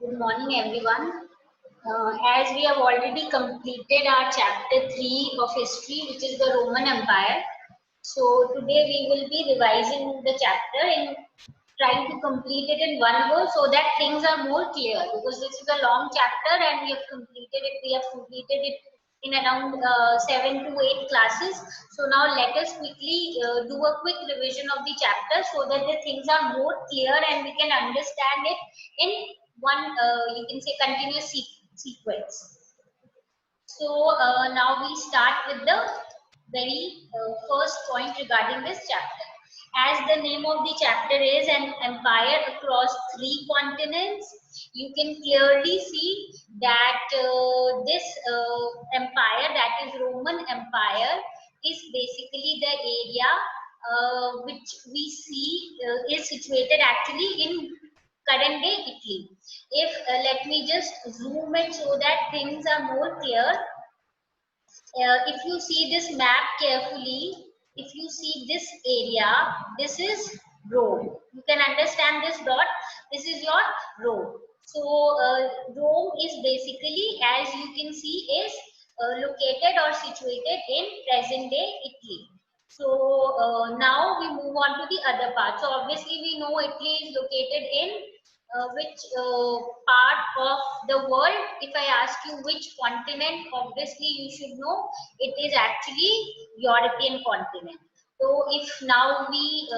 Good morning, everyone. As we have already completed our chapter 3 of history, which is the Roman Empire. So today we will be revising the chapter and trying to complete it in one go so that things are more clear, because this is a long chapter and we have completed it. We have completed it in around 7 to 8 classes. So now let us quickly do a quick revision of the chapter so that the things are more clear and we can understand it in one, you can say, continuous sequence. So now we start with the very first point regarding this chapter. As the name of the chapter is an empire across 3 continents, you can clearly see that this empire, that is Roman Empire, is basically the area which we see is situated actually in current day Italy. If let me just zoom it so that things are more clear. If you see this map carefully, if you see this area, this is Rome. You can understand this dot. This is your Rome. So Rome is basically, as you can see, is located or situated in present day Italy. So now we move on to the other part. So obviously we know Italy is located in which part of the world. If I ask you which continent, obviously you should know it is actually European continent. So if now we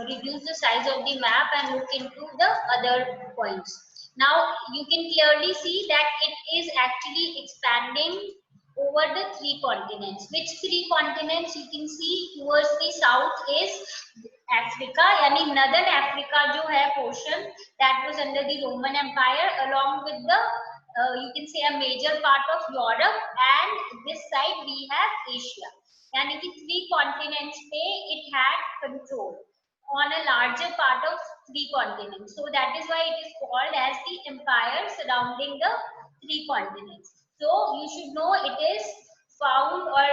reduce the size of the map and look into the other points, now you can clearly see that it is actually expanding over the 3 continents. Which 3 continents? You can see towards the south is Africa, यानी northern Africa जो है portion that was under the Roman Empire, along with the you can say a major part of Europe, and this side we have Asia. यानी कि 3 continents पे it had control on a larger part of 3 continents. So that is why it is called as the empire surrounding the 3 continents. So you should know it is found, or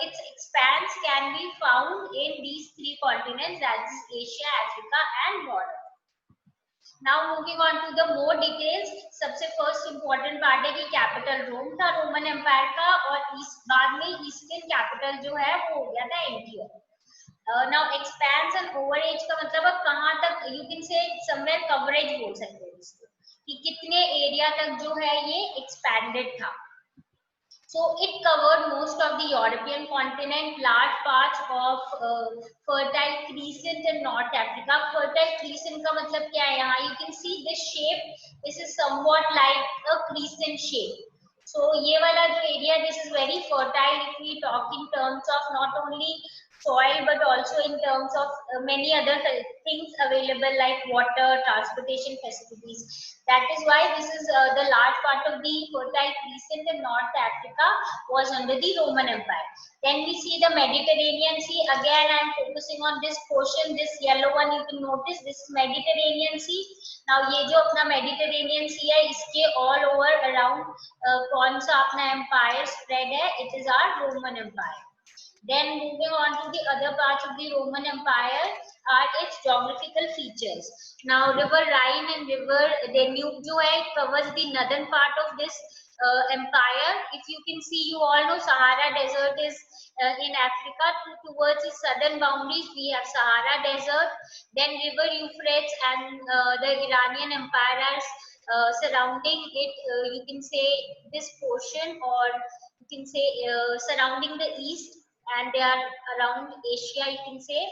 its expanse can be found in these 3 continents, that is Asia, Africa and Europe. Now moving on to the more details. सबसे first important part है कि capital Rome था Roman Empire का, और बाद में eastern capital जो है वो हो गया था Antioch. Now expanse and overage का मतलब अब कहाँ तक, you can say somewhere coverage बोल सकते हैं इसको, कि कितने एरिया तक जो है ये expanded था. So it covered most of the European continent, large parts of fertile crescent in North Africa. Fertile crescent का मतलब क्या है यहाँ? You can see this shape. This is somewhat like a crescent shape. So ये वाला जो area, this is very fertile if we talk in terms of not only soil but also in terms of many other things available like water, transportation facilities. That is why this is the large part of the fertile crescent in North Africa was under the Roman Empire. Then we see the Mediterranean Sea. Again, I am focusing on this portion, this yellow one. You can notice this is Mediterranean Sea. Now ये जो अपना Mediterranean Sea है, इसके all over around कौन सा अपना empire spread है? It is our Roman Empire. Then moving on to the other parts of the Roman Empire are its geographical features. Now river Rhine and river Danube जो है, it covers the northern part of this empire. If you can see, you all know Sahara Desert is in Africa. Towards its southern boundaries we have Sahara Desert. Then river Euphrates and the Iranian Empire are surrounding it. You can say this portion, or you can say surrounding the east, and they are around Asia, you can say.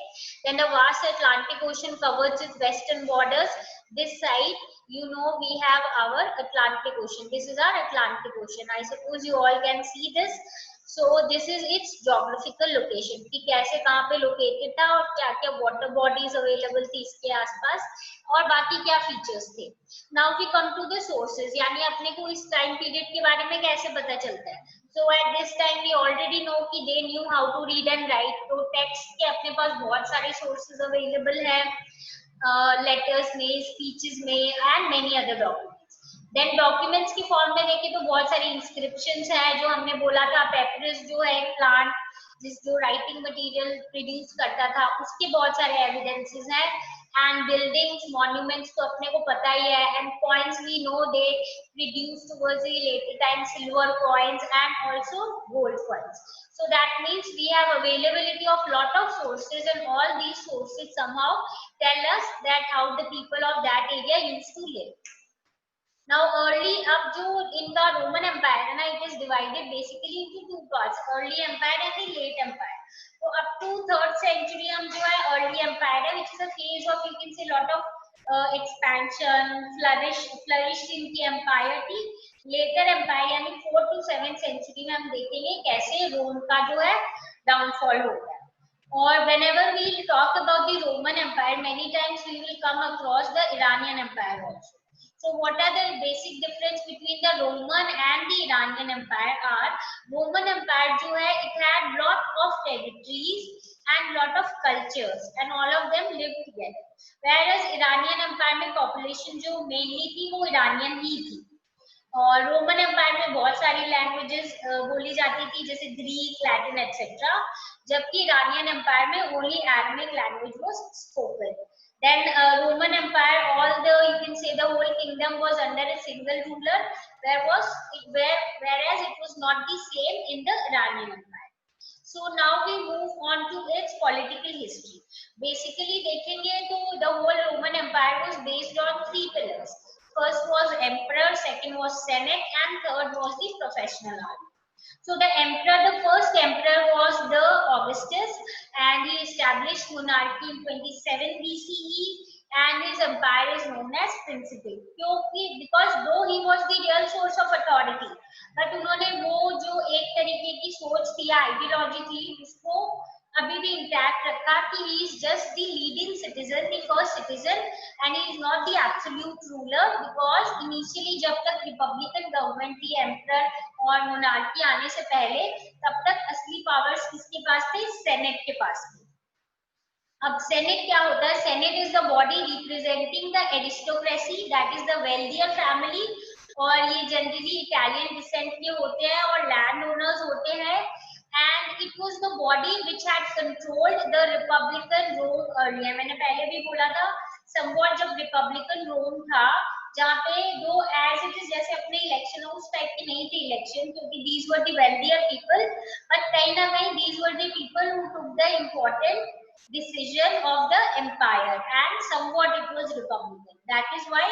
Then the vast Atlantic Ocean covers its western borders. This side, you know, we have our Atlantic Ocean. This is our Atlantic Ocean. I suppose you all can see this. So this is its geographical location, कि कैसे कहाँ पे located था और क्या क्या water bodies available थी इसके आसपास, और बाकी क्या features थे. Now we come to the sources, यानी अपने को इस time period के बारे में कैसे पता चलता है. So at this time we already know कि they knew how to read and write. तो text के अपने पास बहुत सारे sources available हैं, letters में, speeches में, and many other documents. Then documents की form में देखें तो बहुत सारी inscriptions हैं, जो हमने बोला था papyrus जो है plant जिस जो writing material produce करता था, उसके बहुत सारे evidences हैं. and buildings, monuments तो अपने को पता ही है, and coins we know they reduced towards the later time, silver coins and also gold coins. So that means we have availability of lot of sources, and all these sources somehow tell us that how the people of that area used to live. Now early अब जो इनका Roman Empire है ना, it is divided basically into two parts, early empire and the late empire. तो up to 3rd century हम जो है early empire है, which is a phase of you can say lot of expansion, flourished इनकी empire थी. Later empire यानी 4th to 7th century में हम देखेंगे कैसे रोम का जो है downfall होता है. Or whenever we talk about the Roman Empire, many times we will come across the Iranian Empire also. So what are the basic difference between the Roman and the Iranian Empire are, Roman Empire जो है it had lot of territories and lot of cultures and all of them lived together, whereas Iranian Empire में population जो mainly थी वो Iranian ही थी. और Roman empire में बहुत सारी लैंग्वेजेस बोली जाती थी जैसे ग्रीक, लैटिन एक्सेट्रा, जबकि इरानियन एम्पायर में only Aramaic language was spoken. Then Roman Empire, all the you can say the whole kingdom was under a single ruler, whereas it was not the same in the Iranian Empire. So now we move on to its political history. Basically देखेंगे तो the whole Roman Empire was based on 3 pillars. First was emperor, second was senate, and third was the professional army. So the emperor, the first emperor was the Augustus, and he established monarchy in 27 BCE, and his empire is known as Principal. Because though he was the real source of authority, but उन्होंने वो जो एक तरीके की सोच थी, ideology थी, उसको अभी भी इंटैक्ट रखा कि he is just the leading citizen, the first citizen, and he is not the absolute ruler, because initially जब तक रिपब्लिकन गवर्नमेंट थी, एम्परर और मोनार्की आने से पहले, तब तक असली पावर्स किसके पास थे? सेनेट के पास थे. अब सेनेट क्या होता है? Senate is the body representing the aristocracy, that is the wealthier family, और ये जनरली इटालियन डिसेंट के होते हैं और लैंड ओनर्स होते हैं. And it was the body which had controlled the Republican Rome earlier. मैंने पहले भी बोला था, somewhat जब Republican Rome था, जहाँ पे दो as it is जैसे अपने इलेक्शन उस टाइप की नहीं थी इलेक्शन, क्योंकि these were the wealthier people, but कहीं ना कहीं these were the people who took the important decision of the empire, and somewhat it was Republican. That is why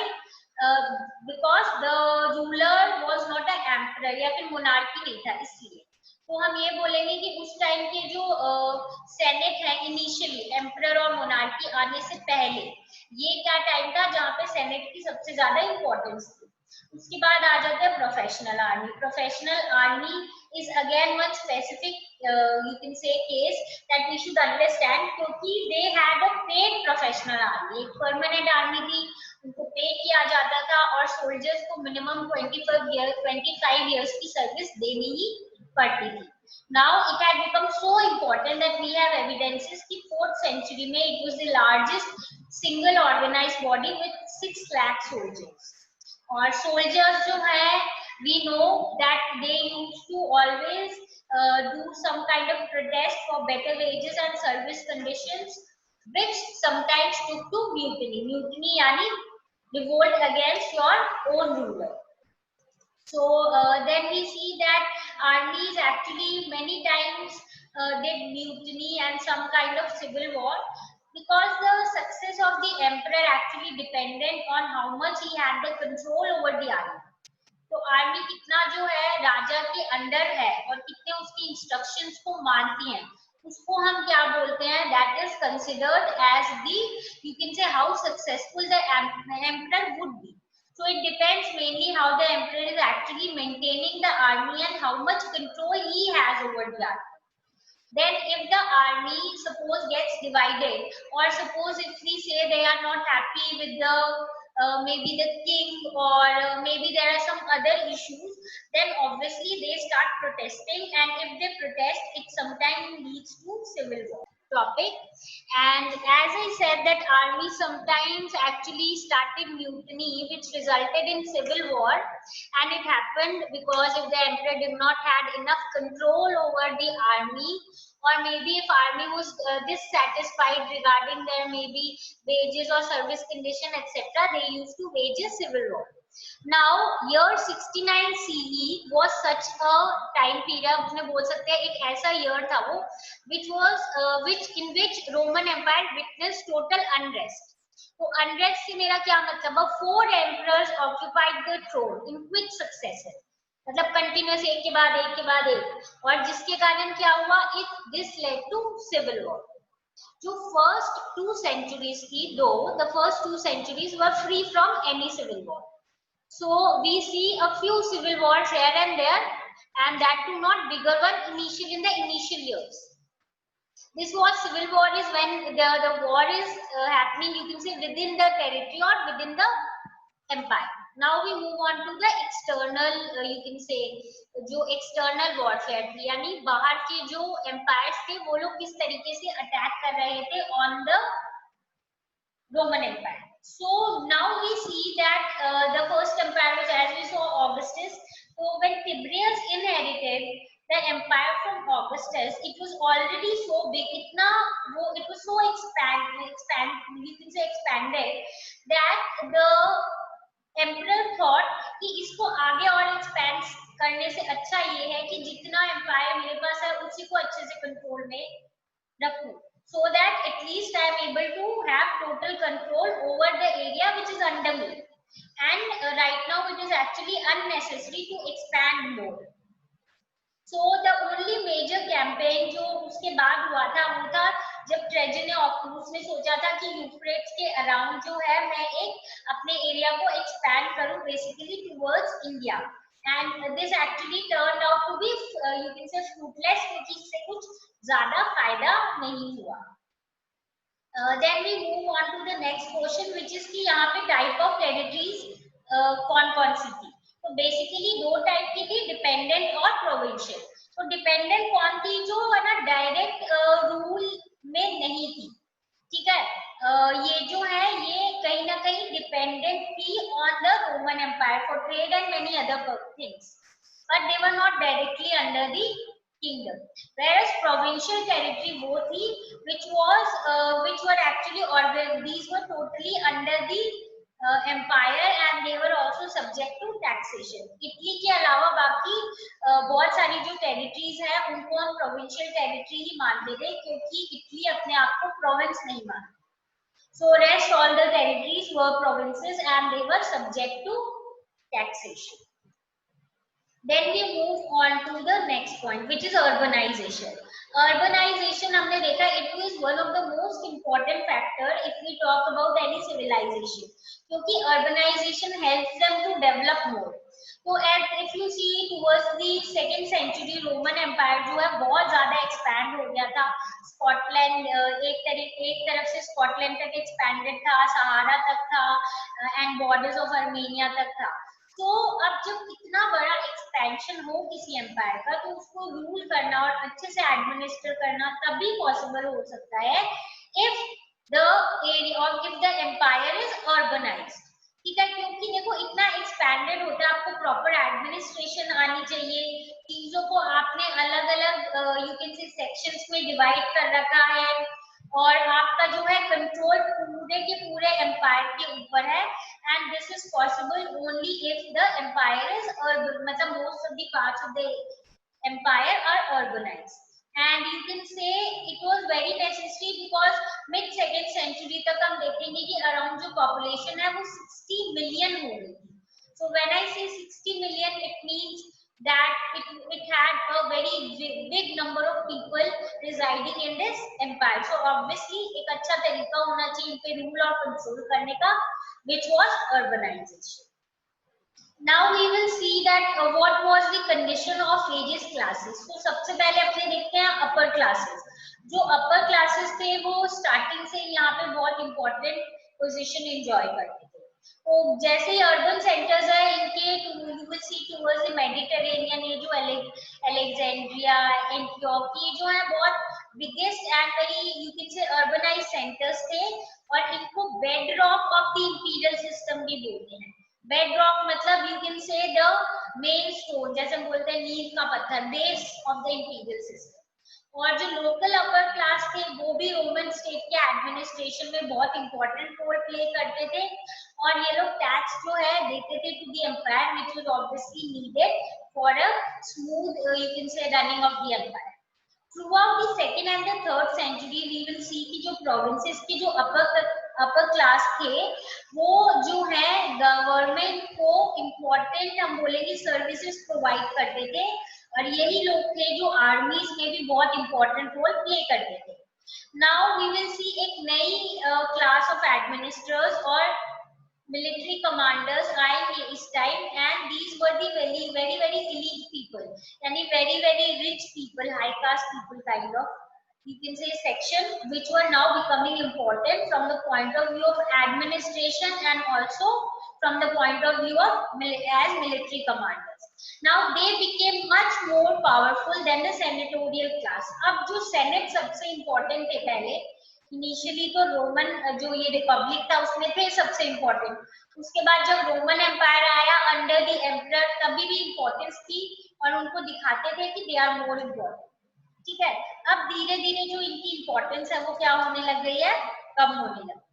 because the ruler was not an emperor या फिर monarchy नहीं था, इसलिए तो हम ये बोलेंगे कि उस टाइम के जो सेनेट है, इनिशियली एम्परर और मोनार्की आने से पहले ये क्या टाइम था जहाँ पे सेनेट की सबसे ज्यादा इंपॉर्टेंस थी. उसके बाद आ जाते हैं professional army. Professional army is again one specific you can say case that we should understand, क्योंकि they had a paid professional army. एक परमानेंट आर्मी थी, उनको पे किया जाता था, और सोल्जर्स को मिनिमम 25 years की सर्विस देनी ही पड़ती थी. Now it had become so important that we have evidences कि 4th century में it was the largest single organized body with 6 lakh soldiers. और soldiers जो है, we know that they used to always do some kind of protest for better wages and service conditions, which sometimes took to mutiny. Mutiny यानी revolt against your own ruler. So then we see that armies actually many times did mutiny and some kind of civil war, because the success of the emperor actually depended on how much he had the control over the army. तो army कितना जो है राजा के under है और कितने उसकी instructions को मानती है, उसको हम क्या बोलते हैं? That is considered as the you can say how successful the emperor would be. So it depends mainly how the emperor is actually maintaining the army and how much control he has over the army. Then if the army suppose gets divided, or suppose if we say they are not happy with the maybe the king, or maybe there are some other issues, then obviously they start protesting, and if they protest, it sometimes leads to civil war. Topic. And as I said that army sometimes actually started mutiny, which resulted in civil war, and it happened because if the emperor did not had enough control over the army, or maybe if army was dissatisfied regarding their maybe wages or service condition, etc., they used to wage a civil war. Now year 69 CE was such a time period, अपने बोल सकते हैं एक ऐसा year था वो which was in which Roman Empire witnessed total unrest. तो unrest से मेरा क्या मतलब है? 4 emperors occupied the throne in quick succession, मतलब कंटिन्यूस एक के बाद एक के बाद एक, और जिसके कारण क्या हुआ? This led to civil war. जो फर्स्ट 2 centuries थी, though the first 2 centuries were free from any civil war. So we see a few civil wars here and there, and that too not bigger one in the initial years. This was civil war is when the war is happening, you can say, within the territory or within the empire. Now we move on to the external, you can say, जो external warfare थी, यानी बाहर के जो empires थे वो लोग किस तरीके से attack कर रहे थे on the Roman Empire. So now we see that the first empire was, as we saw, Augustus. So when Tiberius inherited the empire from Augustus, it was already so big, it was so you can say expanded, that the emperor thought कि इसको आगे और expand करने से अच्छा ये है कि जितना empire मेरे पास है उसी को अच्छे से control में रखूं, so that at least I am able to have total control over the area which is under me, and right now it is actually unnecessary to expand more. So the only major campaign जो उसके बाद हुआ था वो था जब treason ने ऑक्टूबस ने सोचा था कि यूफ्रेट्स के अराउंड जो है मैं एक अपने एरिया को एक्सपैंड करूं basically towards India, and this actually turned out to be you can say fruitless, क्योंकि इससे कुछ ज्यादा फायदा नहीं हुआ. Then we move on to the next portion, which is कि यहाँ पे टाइप ऑफ टेरिटरीज कौन-कौन सी थी. तो बेसिकली दो टाइप की थी, डिपेंडेंट और प्रोविंशियल. तो डिपेंडेंट कौन थी? जो है ना डायरेक्ट रूल में नहीं थी, ठीक है. ये जो है ये कहीं ना कहीं डिपेंडेंट थी on the Roman empire for trade and many other things, but they were not directly under the kingdom. Whereas provincial territory वो थी which were actually, or these were totally under the empire, and they were also subject to taxation. Italy के अलावा बाकी बहुत सारी जो territories है उनको हम provincial territory ही मानते थे, क्योंकि इटली अपने आप को province नहीं मानता. So rest all the territories were provinces and they were subject to taxation. Then we move on to the next point, which is urbanization. Urbanization हमने देखा it is one of the most important factor if we talk about any civilization, क्योंकि urbanization helps them to develop more. तो if you see towards the 2nd century Roman Empire जो है बहुत ज़्यादा expand हो गया था. स्कॉटलैंड एक तरफ से स्कॉटलैंड तक एक्सपैंडेड था, सहारा तक था, एंड बॉर्डर्स ऑफ आर्मेनिया तक था. तो अब जब इतना बड़ा एक्सपेंशन हो किसी एम्पायर का, तो उसको रूल करना और अच्छे से एडमिनिस्टर करना तभी पॉसिबल हो सकता है इफ द एरिया और if the empire is urbanised, ठीक है. क्योंकि देखो इतना एक्सपैंडेड होता है, आपको प्रॉपर एडमिनिस्ट्रेशन आनी चाहिए, चीजों को आपने अलग अलग यू कैन से सेक्शंस में डिवाइड कर रखा है, और आपका जो है कंट्रोल पूरे के पूरे एम्पायर के ऊपर है, and this is possible only if the empire is urban, मतलब most of the parts of the empire are urbanized. And you can say it was very necessary because mid 2nd century तक हम देखेंगे कि around जो population है वो 60 million हो गई थी. सो व्हेन आई से 60 million it means that it had a very big number of people residing in this empire. So obviously एक अच्छा तरीका होना चाहिए इनके रूल और कंट्रोल करने का, which was urbanization. Now we will see that what was the condition of various classes. तो सबसे पहले अपने देखते हैं upper classes. जो upper classes थे वो starting से यहाँ पे बहुत important position enjoy करते थे. तो जैसे ही अर्बन सेंटर्स है इनके you will see towards the Mediterranean, ये जो अलेक्जेंड्रिया, एंटियोक, ये जो है बहुत biggest and very you can से अर्बनाइज्ड सेंटर्स थे, और इनको bedrock of the imperial system भी बोलते हैं. बेडरॉक मतलब यू कैन से द मेन स्टोन, जैसे हम बोलते हैं नींव का पत्थर, base of the imperial system. और जो लोकल अपर क्लास थे वो भी रोमन स्टेट के एडमिनिस्ट्रेशन में बहुत इंपॉर्टेंट रोल प्ले करते थे और ये लोग टैक्स जो है देते थे to the empire which was obviously needed for a smooth you can say running of the empire. Throughout the second and the third century we will see कि जो प्रोविंसेस के जो अपर क्लास थे वो जो है गवर्नमेंट को important हम बोलेंगे सर्विसेज प्रोवाइड करते थे और यही लोग थे जो आर्मीज में भी बहुत इंपॉर्टेंट रोल प्ले करते थे। नाउ वी विल सी एक नई क्लास ऑफ एडमिनिस्ट्रेटर्स और military commanders आएंगे इस time and these were the very elite people यानी very rich people, high caste people kind of you can say section which were now becoming important from the point of view of administration and also from the point of view of as military commanders. Now they became much more powerful than the senatorial class. अब जो senate सबसे important थे पहले initially तो Roman जो ये Republic था उसमें थे सबसे इम्पोर्टेंट, उसके बाद जब रोमन एम्पायर आया अंडर द एम्परर तभी भी इम्पोर्टेंस थी और उनको दिखाते थे कि दे आर मोर इम्पोर्टेंट। ठीक है, अब धीरे धीरे जो इनकी इम्पोर्टेंस है वो क्या होने लग गई है, कम होने लग गई।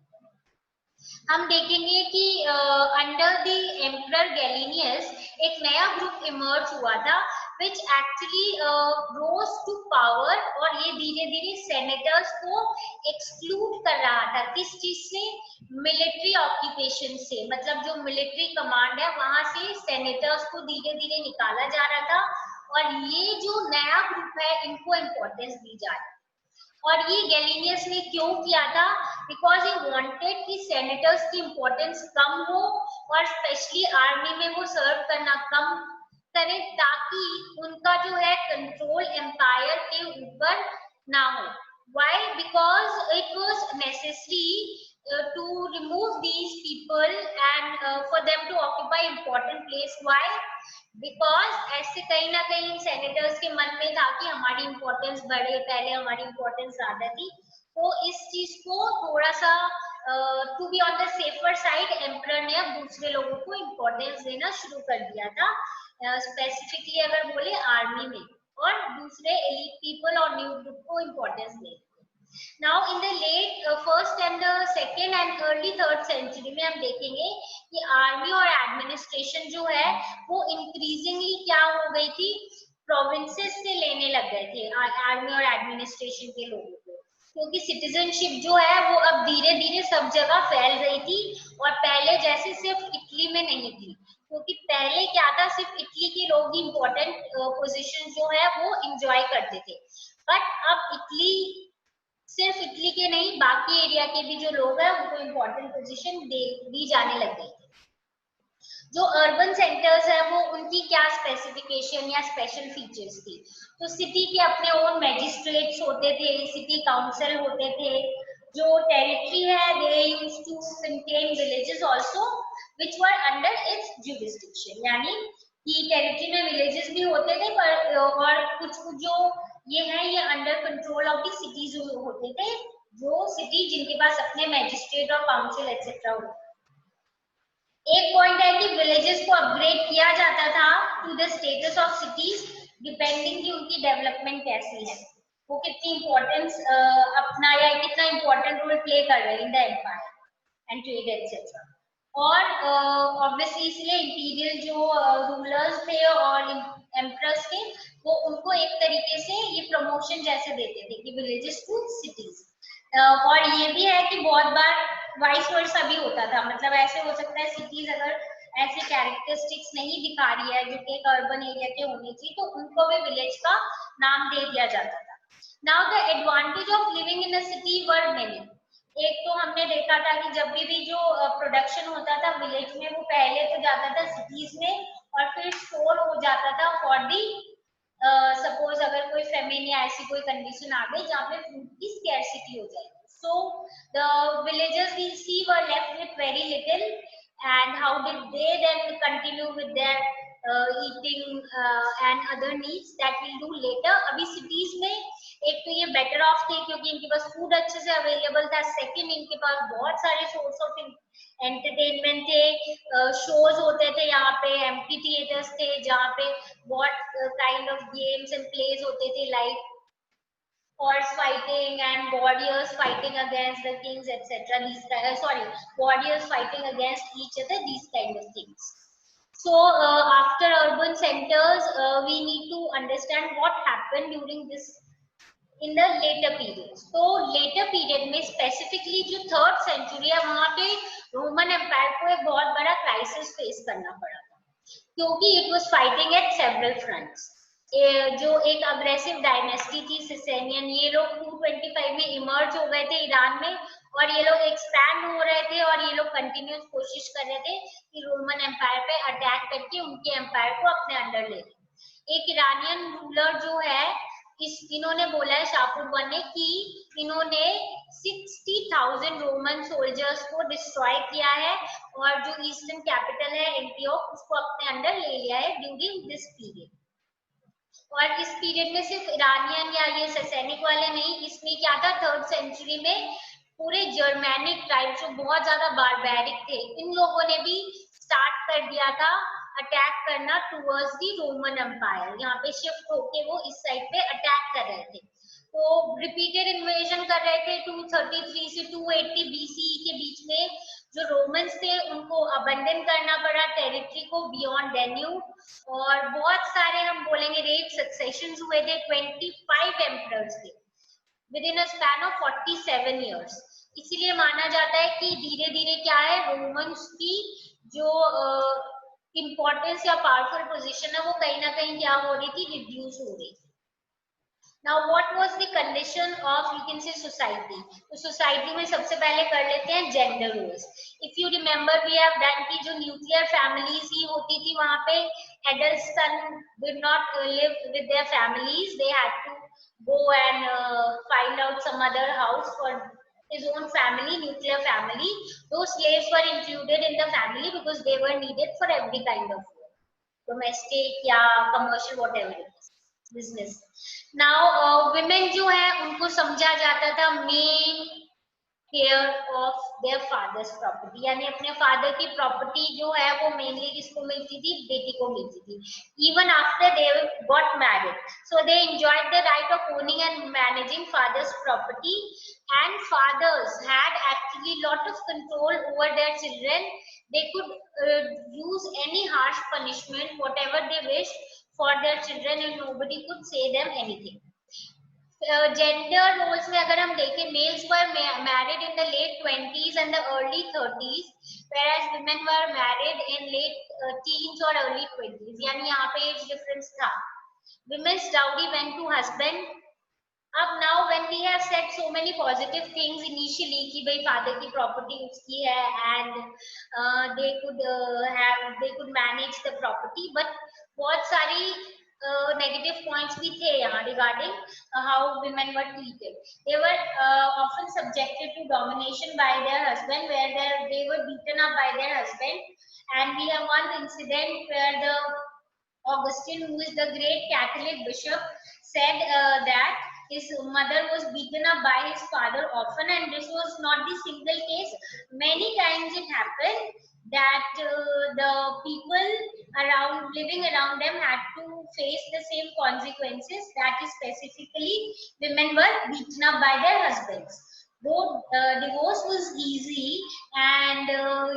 हम देखेंगे कि अंडर द एम्परर गैलिनियस एक नया ग्रुप इमर्ज हुआ था which actually rose to power और ये धीरे धीरे सेनेटर्स को एक्सक्लूड कर रहा था किस चीज से, मिलिट्री ऑक्यूपेशन से, मतलब जो मिलिट्री कमांड है वहां से सेनेटर्स को धीरे धीरे निकाला जा रहा था और ये जो नया ग्रुप है इनको इम्पोर्टेंस दी जा रही है। और ये गैलिनियस ने क्यों किया था, बिकॉज ही वांटेड कि सेनेटर्स की इम्पोर्टेंस कम हो और स्पेशली आर्मी में वो सर्व करना कम करें ताकि उनका जो है कंट्रोल एम्पायर के ऊपर ना हो। Why, because it was necessary to remove these people and for them to occupy important place. Why, because ऐसे कहीं ना कहीं सेनेटर्स के मन में था कि हमारी इम्पोर्टेंस बढ़े, पहले हमारी इम्पोर्टेंस ज्यादा थी, तो इस चीज को थोड़ा सा to be on the safer side emperor ने अब दूसरे लोगों को इम्पोर्टेंस देना शुरू कर दिया था, स्पेसिफिकली अगर बोले आर्मी में, और दूसरे एलीट पीपल और न्यू ग्रुप को इम्पोर्टेंस दे। Now in the late first and the second and early third century में हम देखेंगे कि आर्मी और एडमिनिस्ट्रेशन जो है वो इंक्रीजिंगली क्या हो गई थी, प्रोविंसेस से लेने लग गए थे आर्मी और एडमिनिस्ट्रेशन के लोगों को, क्योंकि सिटीजनशिप जो है वो अब धीरे धीरे सब जगह फैल रही थी और पहले जैसे सिर्फ इटली में नहीं थी, क्योंकि पहले क्या था सिर्फ इटली के लोग ही इम्पोर्टेंट पोजीशन जो है वो इंजॉय करते थे, बट अब इटली सिर्फ इटली के नहीं बाकी एरिया के भी जो लोग हैं उनको इम्पोर्टेंट पोजीशन दी जाने लग गई। जो अर्बन सेंटर्स है वो उनकी क्या स्पेसिफिकेशन या स्पेशल फीचर्स थी, तो सिटी के अपने ओन मैजिस्ट्रेट्स होते थे, सिटी काउंसिल होते थे, जो टेरिटरी है they used to contain villages also which were under its jurisdiction, यानी कि टेरिटरी में विलेजेस भी होते थे पर और कुछ कुछ जो ये है ये under control of the cities होते थे, जो सिटी जिनके पास अपने मैजिस्ट्रेट और काउंसिल एक्सेट्रा होते। एक पॉइंट है कि विलेजेस को अपग्रेड किया जाता था to the status of cities depending कि उनकी डेवलपमेंट कैसी है, वो कितनी इंपॉर्टेंस अपना या कितना इंपॉर्टेंट रोल प्ले कर रहे हैं in the empire and trade etcetera. और ऑब्वियसली इसलिए इंपीरियल जो रूलर्स थे और एम्परर्स थे वो उनको एक तरीके से ये प्रमोशन जैसे देते थे कि विलेजेस टू सिटीज। और ये भी है कि बहुत बार वाइस वर्सा भी होता था, मतलब ऐसे हो सकता है सिटीज अगर ऐसे कैरेक्टरिस्टिक्स नहीं दिखा रही है जो कि एक अर्बन एरिया के होने चाहिए तो उनको भी विलेज का नाम दे दिया जाता था। Now the advantage of living in a city were many. एक तो हमने देखा था कि जब भी जो प्रोडक्शन होता था विलेज में वो पहले तो जाता था सिटीज में और फिर स्टोर हो जाता था फॉर दी सपोज अगर कोई फेमिन या ऐसी कोई कंडीशन आ गई जहाँ पे फूड की स्कैरसिटी हो जाएगी, so the villagers we see were left with very little, and how did they then continue with their eating and other needs that we'll do later। अभी cities में एक तो ये better off थे क्योंकि इनके पास food अच्छे से available था, second इनके पास बहुत सारे source of एंटरटेनमेंट थे, शोज होते थे यहाँ पे, एम्प्टी थिएटर्स थे जहाँ पे बहुत kind of games and plays होते थे like horse fighting and warriors fighting against the kings, etc. These warriors fighting against each other, these kind of things. So after urban centers, we need to understand what happened during this in the later period. So later period में specifically जो 3rd century है वहाँ पे Roman empire को एक बहुत बड़ा crisis face करना पड़ा था, क्योंकि it was fighting eight several fronts. जो एक अग्रेसिव डायनेस्टी थी सिसेनियन, ये लोग 225 में इमर्ज हो गए थे ईरान में, और ये लोग एक्सपैंड हो रहे थे, और ये लोग कंटिन्यूस कोशिश कर रहे थे कि रोमन एम्पायर पे अटैक करके उनके एम्पायर को अपने अंडर ले लें. एक ईरानियन रूलर जो है, इन्होंने बोला है शाहपुर वन ने कि इन्होंने 60,000 रोमन सोल्जर्स को डिस्ट्रॉय किया है, और जो ईस्टर्न कैपिटल है एंटियोक उसको अपने अंडर ले लिया है ड्यूरिंग दिस पीरियड. और इस पीरियड में सिर्फ ईरानियन या ये सैनिक वाले नहीं, इसमें क्या था 3rd सेंचुरी में पूरे जर्मैनिक ट्राइब जो बहुत ज्यादा बारबैरिक थे, इन लोगों ने भी स्टार्ट कर दिया था अटैक करना टुवर्ड्स दी रोमन एम्पायर. यहाँ पे शिफ्ट होके वो इस साइड पे अटैक कर रहे थे. तो रिपीटेड इन्वेजन कर रहे थे. 233 से 280 बीसीई के बीच में जो रोमन्स थे उनको अबंडन करना पड़ा टेरिटरी को बियॉन्ड डेन्यूब, और बहुत सारे हम बोलेंगे रेट सक्सेशंस हुए थे. 25 एम्परर्स थे within a span of 47 years. इसीलिए माना जाता है कि धीरे धीरे क्या है, रोमन्स की जो इम्पोर्टेंस या पावरफुल पोजीशन है वो कहीं ना कहीं क्या हो रही थी, रिड्यूस हो रही थी. Now what was the condition of, you can say, society? तो सोसाइटी में सबसे पहले कर लेते हैं gender roles. If you remember we have done की जो न्यूक्लियर फैमिलीज ही होती थी, वहां पे adult son did not live with their families, they had to go and find out some other house for his own family, nuclear family. Those slaves were included in the family because they were needed for every kind of work, domestic या commercial, whatever it is, business. Now women जो है उनको समझा जाता था main care of their father's property, यानी अपने father की प्रॉपर्टी जो है वो मेनली किसको मिलती थी, बेटी को मिलती थी. Even after they got married, so they enjoyed the right of owning and managing father's property, and fathers had actually lot of control over their children. They could use any harsh punishment whatever they wish for their children, and nobody could say them anything. Gender roles में अगर हम देखें, males were married in the late 20s and the early 30s, whereas women were married in late teens or early 20s, यानी यहाँ पे age difference था. Women's dowry went to husband. अब now when we have said so many positive things initially कि भाई father की property उसकी है, and they could manage the property, but बहुत सारी negative points भी थे यहाँ regarding how women were treated. They were often subjected to domination by their husband, where they were beaten up by their husband. And we have one incident where the Augustine, who is the great Catholic bishop, said that his mother was beaten up by his father often, and this was not the single case. Many times it happened that the people living around them had to face the same consequences, that is specifically women were beaten up by their husbands. Though divorce was easy, and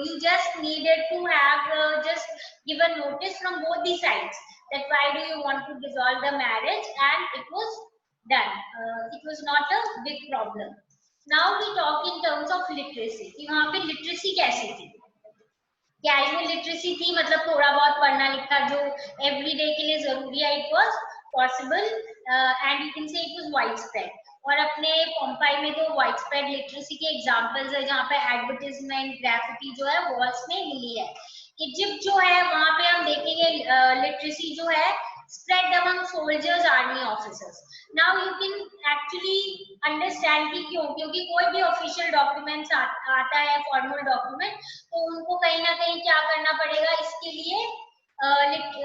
you just needed to have just give a notice from both the sides that why do you want to dissolve the marriage, and it was done. It was not a big problem. Now we talk in terms of literacy. यहाँ पे literacy कैसी थी? Casual literacy थी, मतलब थोड़ा बहुत पढ़ना लिखना जो एवरीडे के लिए जरूरी है. It was possible and you can say it was wide spread. और अपने पोम्पाई में तो वाइड स्प्रेड लिटरेसी के एग्जांपल्स है जहाँ पे एडवर्टाइजमेंट ग्राफिटी जो है वॉल्स में मिली है. इजिप्ट जो है वहां पे हम देखेंगे लिटरेसी जो है spread among soldiers, army officers. Now you can actually understand कि क्यों, क्योंकि कोई भी ऑफिशियल डॉक्यूमेंट्स आता है, फॉर्मल डॉक्यूमेंट, तो उनको कहीं ना कहीं क्या करना पड़ेगा, इसके लिए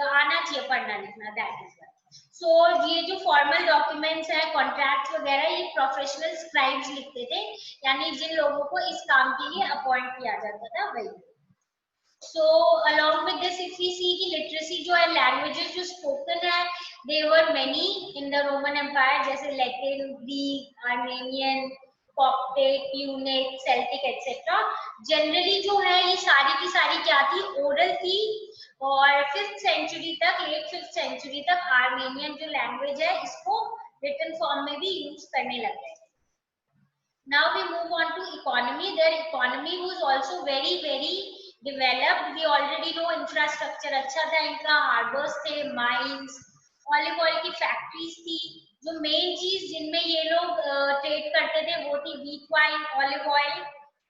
आना चाहिए पढ़ना लिखना. दैट इज सो ये जो फॉर्मल डॉक्यूमेंट्स है, कॉन्ट्रैक्ट वगैरह, ये प्रोफेशनल स्क्राइब्स लिखते थे, यानी जिन लोगों को इस काम के लिए अपॉइंट किया जाता था वही. So along with this, if we see the literacy जो है, languages जो spoken है There were many in the Roman Empire, जैसे Latin, Greek, Armenian, Coptic, Punic, Celtic, etc. Generally जो है ये सारी की सारी क्या थी, ओरल थी, और 5th सेंचुरी तक, लेट 5th सेंचुरी तक आर्मेनियन जो लैंग्वेज है इसको रिटन फॉर्म में भी यूज करने लग गए। Now we move on to economy. Their economy was also very developed. We already know infrastructure अच्छा था इनका, हार्बर्स थे, माइंस, ऑलिव ऑयल की फैक्ट्रीज थी। जो मेन चीज जिनमें ये लोग ट्रेड करते थे वो थी व्हीट वाइन, ऑलिव ऑयल,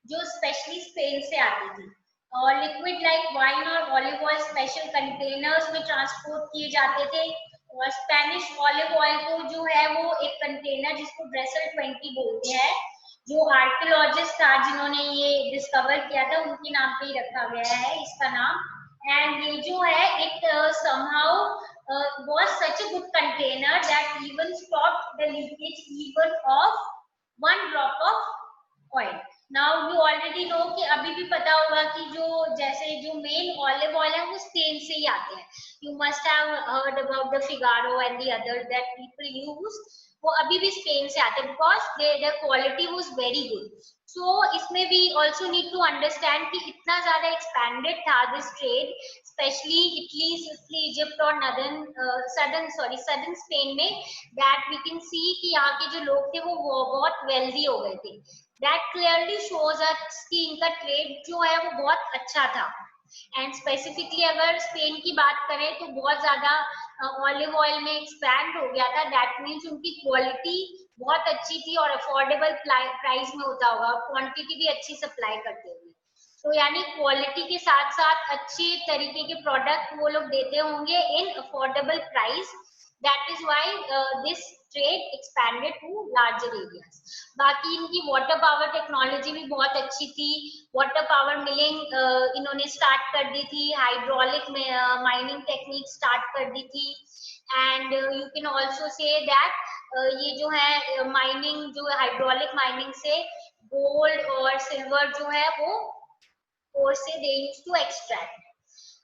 जो स्पेशली स्पेन से आती थी, और लिक्विड लाइक वाइन और ऑलिव ऑयल स्पेशल कंटेनर्स में ट्रांसपोर्ट किए जाते थे। और स्पेनिश ऑलिव ऑयल को जो है वो एक कंटेनर जिसको ड्रेसल 20 बोलते हैं, जो आर्कियोलॉजिस्ट था जिन्होंने ये डिस्कवर किया था उनके नाम पे ही रखा गया है इसका नाम। एंड ये जो है it somehow was such a good container that even stopped the leakage even of one drop of oil. Now you already know कि अभी भी पता होगा कि जो जैसे जो मेन ऑलिव ऑयल है वो स्पेन से ही आते हैं। You must have heard about the Figaro and the other that people use, वो अभी भी स्पेन से आते हैं because their quality was very good. So इसमें भी ऑल्सो नीड टू अंडरस्टैंड कि इतना ज्यादा एक्सपैंडेड था this trade, specially Italy, Sicily, Egypt और सदर्न स्पेन में, दैट वी कैन सी कि यहाँ के जो लोग थे वो बहुत वेल्दी हो गए थे। दैट क्लियरली शोज अस कि इनका ट्रेड जो है वो बहुत अच्छा था। एंड स्पेसिफिकली अगर स्पेन की बात करें तो बहुत ज्यादा ऑलिव ऑयल में एक्सपैंड हो गया था। दैट मीन्स उनकी क्वालिटी बहुत अच्छी थी और अफोर्डेबल प्राइस में होता होगा, क्वांटिटी भी अच्छी सप्लाई करते हुए। तो यानी क्वालिटी के साथ साथ अच्छे तरीके के प्रोडक्ट वो लोग देते होंगे in affordable price. That is why this trade expanded to larger areas. बाकी इनकी वाटर पावर टेक्नोलॉजी भी बहुत अच्छी थी। वाटर पावर मिलिंग इन्होंने स्टार्ट कर दी थी, हाइड्रोलिक माइनिंग टेक्निक स्टार्ट कर दी थी। And you can also say that ये जो है माइनिंग, जो हाइड्रोलिक माइनिंग से गोल्ड और सिल्वर जो है वो और से they use to extract.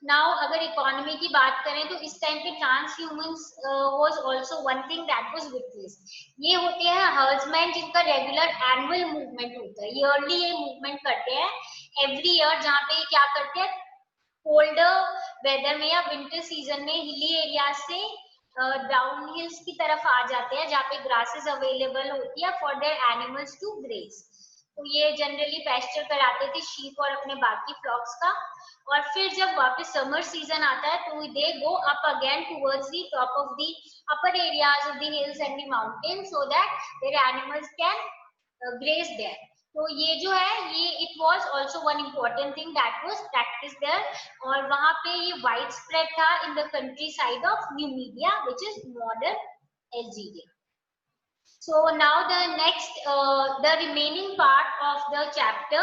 Now अगर इकोनॉमी की बात करें तो इस टाइम पे transhumance was also one thing that was witnessed. ये होते हैं हर्ड्समैन जिनका रेगुलर एनुअल मूवमेंट होता है, ईयरली ये मूवमेंट करते हैं एवरी ईयर, जहाँ पे क्या करते हैं कोल्डर वेदर में या विंटर सीजन में हिली एरिया से डाउन हिल्स की तरफ आ जाते हैं जहाँ पे ग्रासेस अवेलेबल होती है for their animals to graze. तो ये जनरली पेस्चर कराते थे शीप और अपने बाकी फ्लॉक्स का, और फिर जब वापस समर सीजन आता है तो they go up again towards the top of the upper areas of the hills and the mountain so that their animals can graze there. तो ये जो है ये it was also one important thing that was practice there, और वहां पे ये widespread था in the countryside of Numidia which is modern Algeria. So now the remaining part of the chapter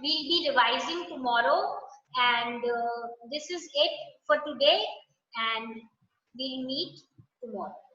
we'll be revising tomorrow, and this is it for today, and we'll meet tomorrow.